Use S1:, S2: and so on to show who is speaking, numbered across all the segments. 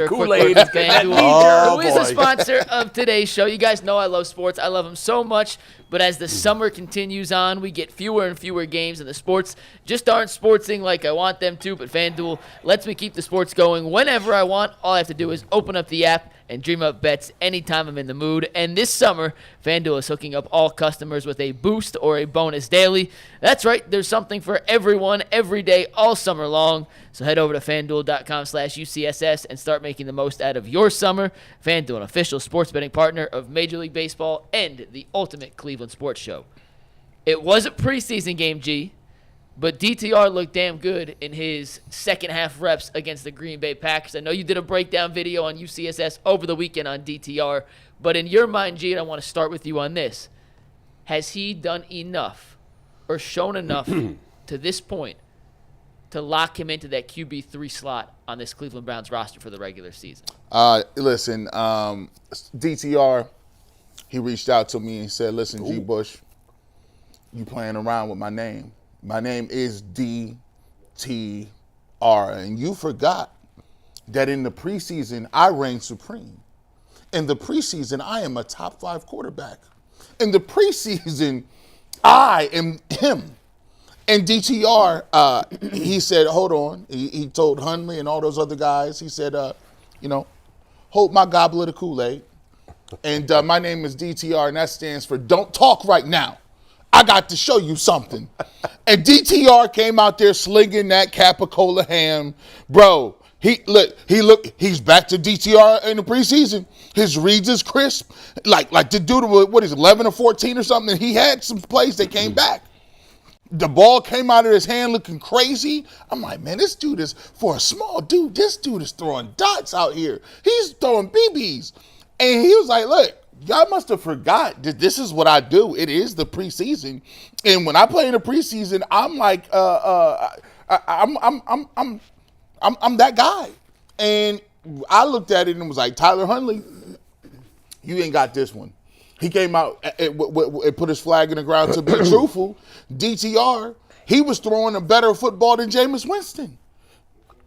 S1: Kool-Aid is
S2: FanDuel,
S1: who is a sponsor of today's show. You guys know I love sports. I love them so much. But as the summer continues on, we get fewer and fewer games, and the sports just aren't sportsing like I want them to. But FanDuel lets me keep the sports going whenever I want. All I have to do is open up the app and dream up bets anytime I'm in the mood. And this summer, FanDuel is hooking up all customers with a boost or a bonus daily. That's right, there's something for everyone every day all summer long. So head over to FanDuel.com/UCSS and start making the most out of your summer. FanDuel, an official sports betting partner of Major League Baseball and the ultimate Cleveland sports show. It was a preseason game, G, but DTR looked damn good in his second half reps against the Green Bay Packers. I know you did a breakdown video on UCSS over the weekend on DTR, but in your mind, G, and I want to start with you on this. Has he done enough or shown enough to this point to lock him into that QB3 slot on this Cleveland Browns roster for the regular season?
S3: Listen, DTR, he reached out to me and said, listen, G. Bush, you playing around with my name. My name is DTR, and you forgot that in the preseason, I reign supreme. In the preseason, I am a top 5 quarterback. In the preseason, I am him. And DTR, he said, hold on. He told Huntley and all those other guys, he said, hold my goblet of Kool-Aid. And my name is DTR, and that stands for Don't Talk Right Now. I got to show you something. And DTR came out there slinging that Capicola ham. Bro, he's back to DTR in the preseason. His reads is crisp. Like the dude, what is it, 11 or 14 or something? He had some plays that came back. The ball came out of his hand looking crazy. I'm like, man, this dude is, for a small dude, this dude is throwing dots out here. He's throwing BBs. And he was like, look, y'all must have forgot that this is what I do. It is the preseason. And when I play in the preseason, I'm like, I'm that guy. And I looked at it and was like, Tyler Huntley, you ain't got this one. He came out and put his flag in the ground to be truthful. DTR, he was throwing a better football than Jameis Winston.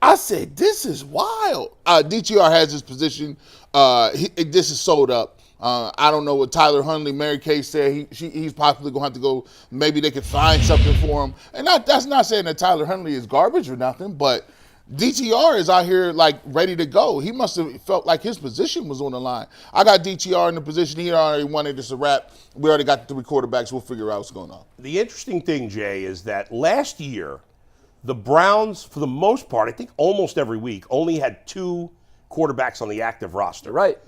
S3: I said, this is wild. DTR has his position. This is sold up. I don't know what Tyler Huntley, Mary Kay said. He's possibly going to have to go. Maybe they could find something for him. And that's not saying that Tyler Huntley is garbage or nothing, but DTR is out here like ready to go. He must have felt like his position was on the line. I got DTR in the position. He already wanted this a wrap. We already got the 3 quarterbacks. We'll figure out what's going on.
S2: The interesting thing, Jay, is that last year, the Browns, for the most part, I think almost every week, only had 2 quarterbacks on the active roster.
S4: Right.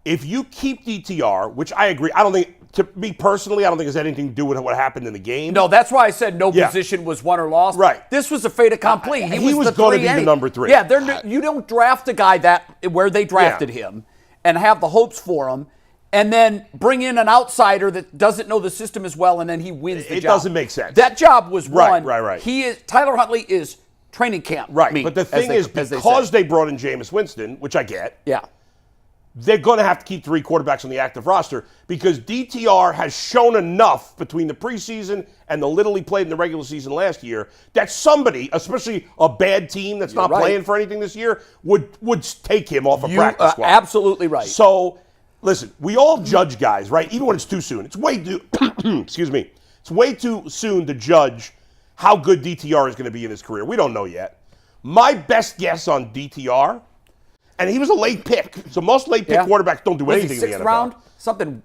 S2: If you keep DTR, which I agree, I don't think, to me personally, I don't think it has anything to do with what happened in the game.
S4: No, that's why I said no position was won or lost.
S2: Right.
S4: This was a fait accompli.
S2: He was going to be the number 3.
S4: Yeah, you don't draft a guy where they drafted him and have the hopes for him, and then bring in an outsider that doesn't know the system as well, and then he wins the job.
S2: It doesn't make sense.
S4: That job was won.
S2: Right.
S4: Tyler Huntley is training camp.
S2: Right, but the thing is, because they brought in Jameis Winston, which I get, they're going to have to keep 3 quarterbacks on the active roster because DTR has shown enough between the preseason and the little he played in the regular season last year that somebody, especially a bad team that's not playing for anything this year, would take him off a practice squad.
S4: Absolutely right.
S2: So, listen, we all judge guys, right? Even when it's too soon. It's way too, excuse me, it's way too soon to judge how good DTR is going to be in his career. We don't know yet. My best guess on DTR, and he was a late pick, so most late pick quarterbacks don't do anything in the NFL.
S4: 6th round? Something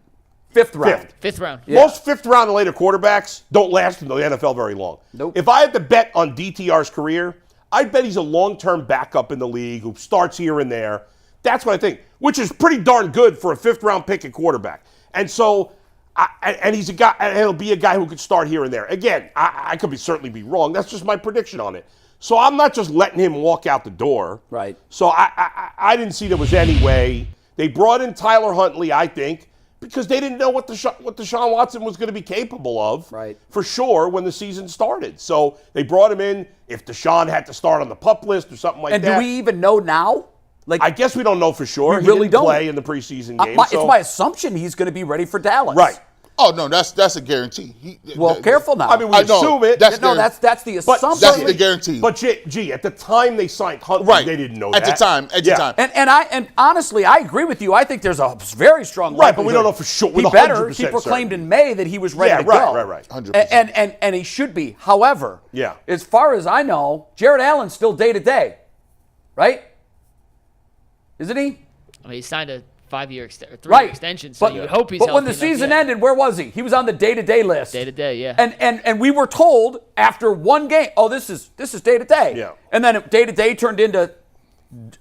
S4: 5th round.
S1: 5th round.
S2: Yeah. Most 5th round and later quarterbacks don't last in the NFL very long.
S4: Nope.
S2: If I had to bet on DTR's career, I'd bet he's a long-term backup in the league who starts here and there. That's what I think, which is pretty darn good for a 5th round pick at quarterback. And so, and he's a guy, and he'll be a guy who could start here and there. Again, I could certainly be wrong. That's just my prediction on it. So I'm not just letting him walk out the door.
S4: Right.
S2: So I didn't see there was any way. They brought in Tyler Huntley, I think, because they didn't know what Deshaun Watson was going to be capable of, for sure, when the season started. So they brought him in if Deshaun had to start on the PUP list or something like that.
S4: And do we even know now?
S2: Like, I guess we don't know for sure.
S4: We really
S2: don't play in the preseason game.
S4: It's my assumption he's going to be ready for Dallas.
S2: Right.
S3: Oh no, that's a guarantee.
S4: Careful now.
S2: I mean, we assume it.
S4: That's the assumption.
S3: That's the guarantee.
S2: But gee, at the time they signed Huntley,
S3: right.
S2: they didn't know
S3: at
S2: that.
S3: At the time.
S4: And honestly, I agree with you. I think there's a very strong
S2: Right, but we don't know for sure.
S4: He better. He proclaimed in May that he was ready to go.
S2: Right.
S3: 100%.
S4: And he should be. However,
S2: Yeah.
S4: as far as I know, Jared Allen's still day to day, right? Isn't he?
S1: I mean, he signed a 5-year or 3-year extension, so you would hope he's
S4: But when
S1: healthy
S4: the season
S1: enough,
S4: ended, where was he? He was on the day-to-day list.
S1: Day-to-day, yeah.
S4: And we were told after one game, this is day-to-day.
S2: Yeah.
S4: And then day-to-day turned into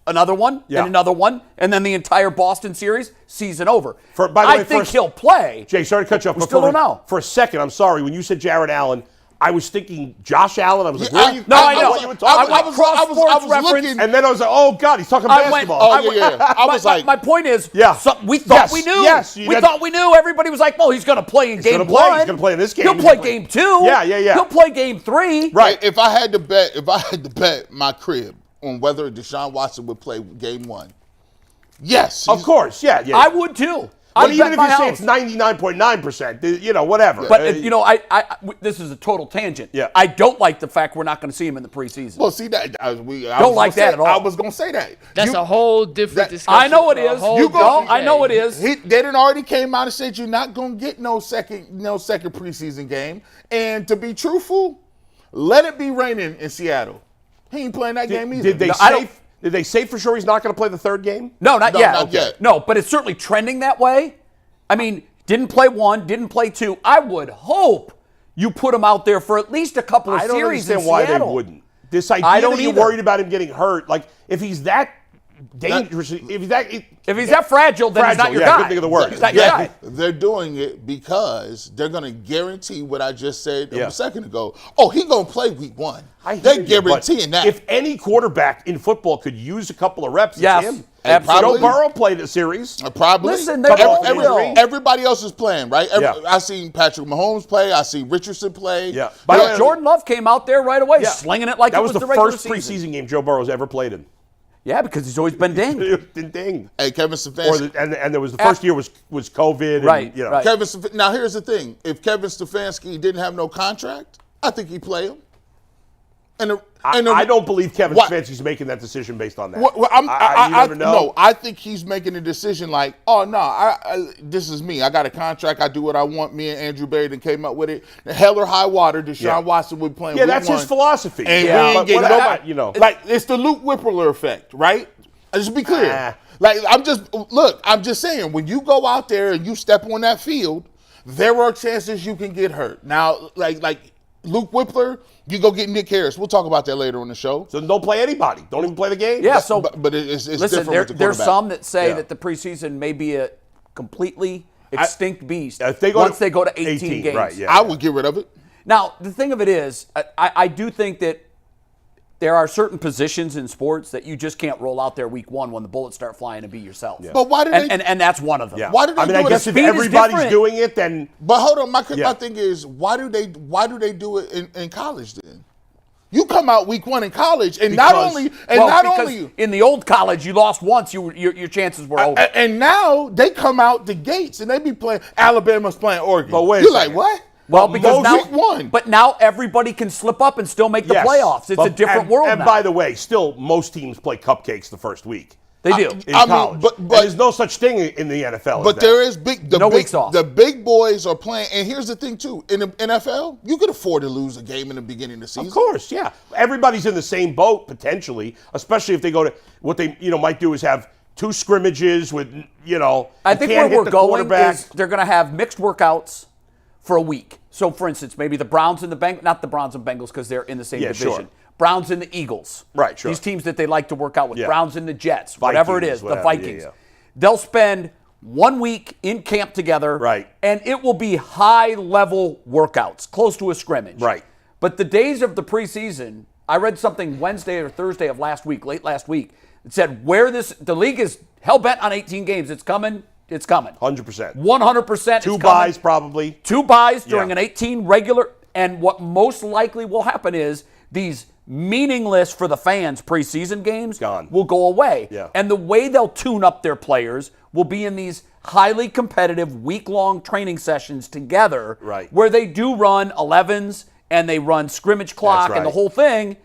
S4: another one,
S2: Yeah.
S4: and another one, and then the entire Boston series, season over.
S2: By the way,
S4: I think he'll play.
S2: Jay, sorry to cut you off.
S4: We
S2: but
S4: still don't know.
S2: For a second, I'm sorry. When you said Jared Allen, I was thinking Josh Allen. I was like, where are you?
S4: No, I know.
S2: What you were talking
S3: I
S2: about.
S3: was looking,
S2: And then I was like, oh, God, he's talking
S4: I went,
S2: basketball.
S3: I was like,
S4: my point is,
S2: Yeah.
S4: we thought we knew.
S2: Yes,
S4: we thought we knew. Everybody was like, well, he's going to play in game
S2: gonna play.
S4: one.
S2: He's gonna play in this game.
S4: He'll
S2: He's
S4: play
S2: gonna play-
S4: game two.
S2: Yeah.
S4: He'll play game three.
S2: Right.
S3: if I had to bet my crib on whether Deshaun Watson would play game one, yes.
S2: Of course, yeah.
S4: I would too.
S2: But
S4: I'd
S2: even
S4: bet
S2: if
S4: my
S2: you say
S4: house.
S2: it's 99.9%, whatever.
S4: But this is a total tangent.
S2: Yeah.
S4: I don't like the fact we're not going to see him in the preseason.
S3: Well, see that I
S4: Don't like that at all.
S3: I was gonna say that.
S1: That's a whole different discussion.
S4: I know it
S1: for a
S4: is.
S1: whole
S4: You go.
S1: different
S4: I know it
S1: day.
S4: is.
S3: They done already came out and said you're not gonna get no second preseason game. And to be truthful, let it be raining in Seattle. He ain't playing that game either.
S2: Did they say for sure he's not going to play the third game?
S4: No, not yet.
S3: not yet.
S4: No, but it's certainly trending that way. I mean, didn't play one, didn't play two. I would hope you put him out there for at least a couple of
S2: I don't
S4: series
S2: understand
S4: in
S2: why
S4: Seattle.
S2: they wouldn't. This idea
S4: I don't
S2: that you're
S4: either.
S2: worried about him getting hurt, like if he's that dangerous, if he's that
S4: fragile, then he's not your
S2: yeah,
S4: guy.
S2: couldn't think of the word.
S4: He's not your guy.
S3: They're doing it because they're going to guarantee what I just said
S2: Yeah.
S3: a second ago. Oh, he going to play week one.
S2: I hear
S3: They're
S2: you, but
S3: guaranteeing that.
S2: If any quarterback in football could use a couple of reps,
S4: Yes,
S2: it's him.
S4: absolutely.
S2: Joe Burrow played a series.
S3: Probably.
S4: Listen, they all will.
S3: Everybody else is playing, right?
S2: Yeah.
S3: I seen Patrick Mahomes play. I seen Richardson play.
S2: Yeah. By the way,
S4: Jordan Love came out there right away,
S2: Yeah.
S4: slinging it like
S2: that
S4: it
S2: was
S4: was
S2: the
S4: regular
S2: first
S4: season.
S2: preseason game Joe Burrow's ever played in.
S4: Yeah, because he's always been dinged.
S2: Ding.
S3: Hey, Kevin Stefanski.
S2: And there was the first year was COVID. And,
S4: Right,
S2: you know.
S4: right.
S3: Now, here's the thing. If Kevin Stefanski didn't have no contract, I think he'd play him.
S2: I don't believe Kevin
S3: What?
S2: Stefanski's making that decision based on that.
S3: Well,
S2: you never know.
S3: No, I think he's making a decision like, oh, no, this is me. I got a contract. I do what I want. Me and Andrew Berry then came up with it. Hell or high water, Deshaun Watson would play
S2: Yeah,
S3: week
S2: that's
S3: one.
S2: his philosophy.
S3: And
S2: Yeah,
S3: we ain't
S2: but
S3: getting
S2: whatever,
S3: nobody.
S2: you know.
S3: Like, it's the Luke Whippler effect, right? Just be clear. I'm just saying, when you go out there and you step on that field, there are chances you can get hurt. Now, like Luke Whippler, you go get Nick Harris. We'll talk about that later on the show.
S2: So don't play anybody. Don't even play the game.
S4: Yeah, so
S3: But it's
S4: listen,
S3: different with the
S4: there's
S3: quarterback.
S4: some that say
S2: Yeah.
S4: that the preseason may be a completely extinct beast
S2: if they go
S4: once
S2: to
S4: they go to 18 games.
S2: right, yeah.
S3: I would get rid of it.
S4: Now, the thing of it is, I do think that there are certain positions in sports that you just can't roll out there week one when the bullets start flying and be yourself. Yeah.
S3: But why do they?
S4: And that's one of them.
S2: Yeah.
S3: Why do they
S2: I
S3: do it?
S2: guess if
S4: speed is
S2: everybody's
S4: different.
S2: doing it, then
S3: But hold on, my
S2: Yeah.
S3: thing is, why do they do it in college then? You come out week one in college, and
S4: Because
S3: only
S4: in the old college, you lost once, your chances were over.
S3: and now they come out the gates and they be playing. Alabama's playing Oregon.
S2: But wait a
S3: You're
S2: second.
S3: like, what?
S4: Well, because
S3: Those
S4: now,
S3: week one.
S4: but now everybody can slip up and still make the
S2: yes.
S4: playoffs. It's a
S2: But-
S4: different world
S2: And
S4: now.
S2: by the way, still most teams play cupcakes the first week.
S4: They do.
S2: In
S3: I mean,
S2: college.
S3: but-
S2: And there's no such thing in the NFL.
S3: But there is
S4: weeks off.
S3: The big boys are playing, and here's the thing too: in the NFL, you could afford to lose a game in the beginning of the season.
S2: Of course, yeah. Everybody's in the same boat potentially, especially if they go to what they might do is have two scrimmages with
S4: I
S2: you
S4: think
S2: can't
S4: where
S2: hit
S4: we're
S2: the
S4: going
S2: quarterback.
S4: is they're going to have mixed workouts for a week. So, for instance, maybe the Browns and the Bengals, not the Browns and Bengals because they're in the same
S2: Yeah,
S4: division.
S2: sure.
S4: Browns and the Eagles.
S2: Right, sure.
S4: These teams that they like to work out with.
S2: Yeah.
S4: Browns and the Jets, whatever it
S2: Vikings,
S4: is,
S2: whatever,
S4: the Vikings.
S2: yeah.
S4: They'll spend 1 week in camp together.
S2: Right.
S4: And it will be high-level workouts, close to a scrimmage.
S2: Right.
S4: But the days of the preseason, I read something Wednesday or Thursday of last week, late last week, that said the league is hell-bent on 18 games. It's coming. It's coming.
S2: 100%.
S4: 100%.
S2: Two
S4: it's
S2: buys
S4: coming.
S2: probably.
S4: 2 buys during
S2: Yeah.
S4: an 18 regular. And what most likely will happen is these meaningless for the fans preseason games
S2: Gone.
S4: will go away.
S2: Yeah.
S4: And the way they'll tune up their players will be in these highly competitive week-long training sessions together,
S2: Right.
S4: where they do run 11s and they run scrimmage clock
S2: That's
S4: and the
S2: right.
S4: whole thing,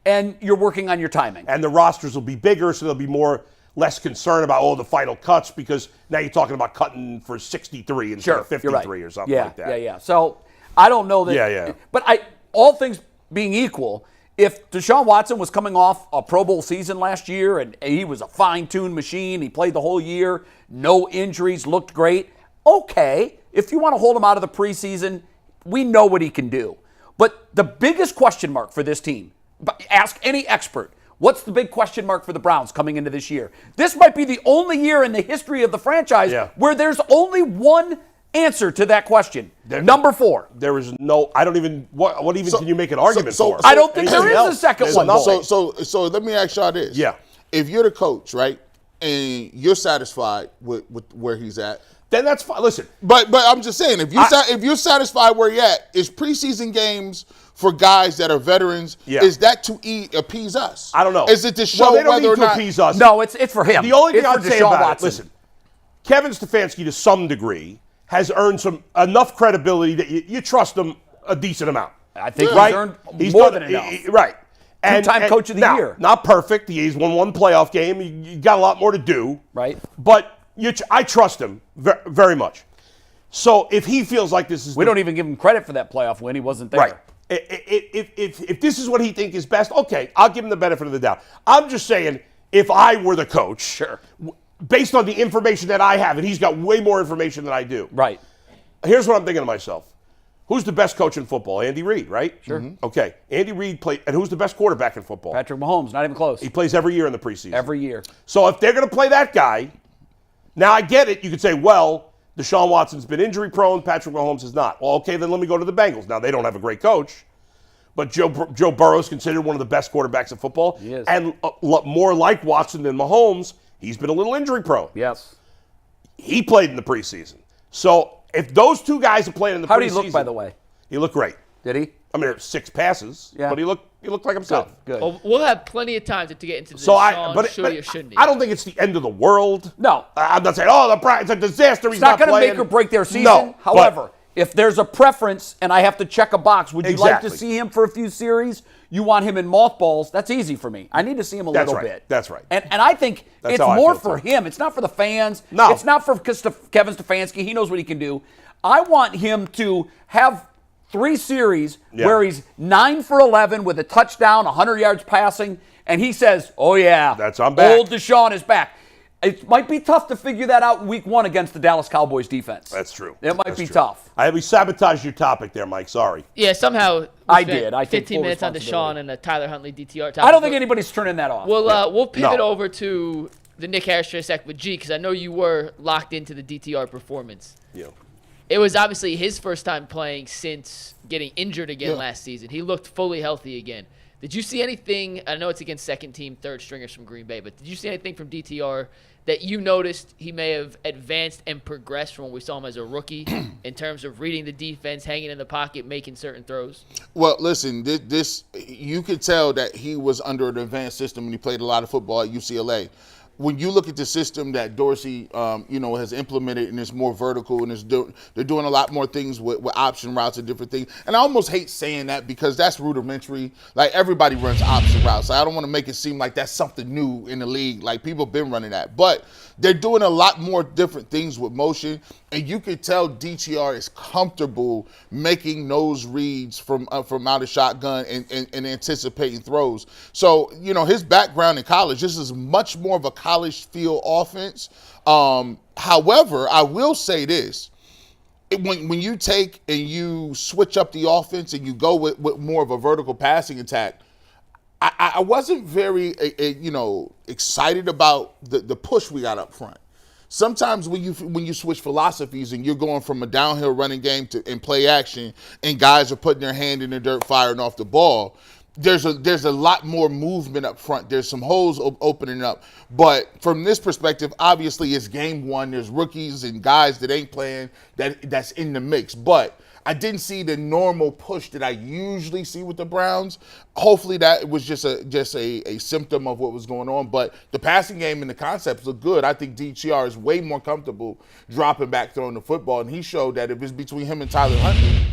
S4: and you're working on your timing.
S2: And the rosters will be bigger, so there'll be less concern about, the final cuts, because now you're talking about cutting for 63 instead of 53
S4: you're right.
S2: or something like that.
S4: Yeah. So I don't know that.
S2: Yeah.
S4: But all things being equal, if Deshaun Watson was coming off a Pro Bowl season last year and he was a fine-tuned machine, he played the whole year, no injuries, looked great, okay. If you want to hold him out of the preseason, we know what he can do. But the biggest question mark for this team, ask any expert, what's the big question mark for the Browns coming into this year? This might be the only year in the history of the franchise where there's only one answer to that question. Number 4.
S2: There is no, I don't even, what even can you make an argument for?
S4: I don't think there
S2: Anything
S4: is
S2: else?
S4: a second
S2: There's
S4: one.
S2: nothing.
S3: So let me ask y'all this.
S2: Yeah.
S3: If you're the coach, right, and you're satisfied with where he's at,
S2: Then that's fine. Listen,
S3: but I'm just saying, if you're satisfied where you're at, is preseason games for guys that are veterans?
S2: Yeah.
S3: Is that to appease us?
S2: I don't know.
S3: Is it to show
S2: Well, they don't
S3: whether
S2: need
S3: or
S2: to
S3: not?
S2: appease us.
S4: No, it's for him.
S2: The only thing
S4: It's
S2: I'd
S4: for
S2: say
S4: Deshaun
S2: about
S4: Watson.
S2: it, listen, Kevin Stefanski, to some degree, has earned enough credibility that you trust him a decent amount.
S4: I think
S2: right?
S4: he's earned
S2: He's
S4: more
S2: done-
S4: than enough.
S2: Right.
S4: Two-time coach of the
S2: now,
S4: year.
S2: Not perfect. He's won one playoff game. You got a lot more to do.
S4: Right.
S2: But I trust him very, very much. So if he feels like this is
S4: We don't even give him credit for that playoff win. He wasn't there.
S2: right. If this is what he thinks is best, okay, I'll give him the benefit of the doubt. I'm just saying, if I were the coach,
S4: Sure.
S2: Based on the information that I have, and he's got way more information than I do.
S4: Right.
S2: Here's what I'm thinking to myself. Who's the best coach in football? Andy Reid, right?
S4: Sure.
S2: Okay. Andy Reid played, and who's the best quarterback in football?
S4: Patrick Mahomes, not even close.
S2: He plays every year in the preseason.
S4: Every year.
S2: So if they're going to play that guy, now I get it. You could say, well, Deshaun Watson's been injury prone, Patrick Mahomes is not. Well, okay, then let me go to the Bengals. Now, they don't have a great coach, but Joe Burrow's considered one of the best quarterbacks in football.
S4: He is.
S2: And more like Watson than Mahomes, he's been a little injury prone.
S4: Yes.
S2: He played in the preseason. So if those two guys are playing in the preseason.
S4: How did he look, by the way?
S2: He looked great.
S4: Did he?
S2: I mean, 6 passes,
S4: Yeah.
S2: but he looked like himself.
S4: Good.
S1: Well, we'll have plenty of time to get into the
S2: So
S1: should he or shouldn't he.
S2: I don't think it's the end of the world.
S4: No.
S2: I'm not saying, it's a disaster.
S4: It's not going to make or break their season.
S2: No, but-
S4: However, if there's a preference and I have to check a box, would you like to
S2: Exactly.
S4: see him for a few series? You want him in mothballs? That's easy for me. I need to see him a
S2: That's
S4: little
S2: right.
S4: bit.
S2: That's right.
S4: And I think
S2: That's
S4: it's
S2: how I
S4: more
S2: feel,
S4: for
S2: too.
S4: him. It's not for the fans.
S2: No.
S4: It's not for Kevin Stefanski. He knows what he can do. I want him to have 3 series where he's 9 for 11 with a touchdown, 100 yards passing, and he says, "Oh yeah,
S2: I'm back."
S4: Old Deshaun is back." It might be tough to figure that out in week 1 against the Dallas Cowboys defense.
S2: That's true.
S4: It might
S2: That's
S4: be
S2: true.
S4: tough.
S2: We sabotaged your topic there, Mike. Sorry.
S1: Yeah, somehow we
S4: I
S1: spent
S4: did. I take
S1: 15
S4: full
S1: minutes on
S4: responsibility.
S1: Deshaun and a Tyler Huntley DTR topic.
S4: I don't think anybody's turning that off.
S1: We'll pivot
S2: No.
S1: over to the Nick Harris sec with G, because I know you were locked into the DTR performance.
S2: Yeah.
S1: It was obviously his first time playing since getting injured again last season. He looked fully healthy again. Did you see anything? I know it's against second team, third stringers from Green Bay, but did you see anything from DTR that you noticed he may have advanced and progressed from when we saw him as a rookie in terms of reading the defense, hanging in the pocket, making certain throws?
S3: Well, listen, this you could tell that he was under an advanced system and he played a lot of football at UCLA. When you look at the system that Dorsey, has implemented, and it's more vertical, and they're doing a lot more things with option routes and different things. And I almost hate saying that because that's rudimentary. Like, everybody runs option routes. I don't want to make it seem like that's something new in the league. Like, people have been running that. But they're doing a lot more different things with motion, and you can tell DTR is comfortable making nose reads from out of shotgun and anticipating throws. So, his background in college, this is much more of a college feel offense. However, I will say this. When you take and you switch up the offense and you go with more of a vertical passing attack, I wasn't very, excited about the push we got up front. Sometimes when you switch philosophies and you're going from a downhill running game and play action, and guys are putting their hand in the dirt, firing off the ball, there's a lot more movement up front. There's some holes opening up. But from this perspective, obviously it's game 1. There's rookies and guys that ain't playing that's in the mix. But I didn't see the normal push that I usually see with the Browns. Hopefully that was just a symptom of what was going on. But the passing game and the concepts look good. I think DTR is way more comfortable dropping back, throwing the football. And he showed that if it's between him and Tyler Huntley,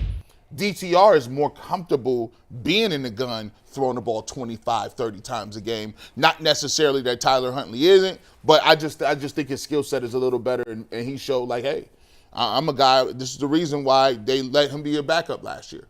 S3: DTR is more comfortable being in the gun, throwing the ball 25, 30 times a game. Not necessarily that Tyler Huntley isn't, but I just think his skill set is a little better. And he showed like, hey, I'm a guy. This is the reason why they let him be a backup last year.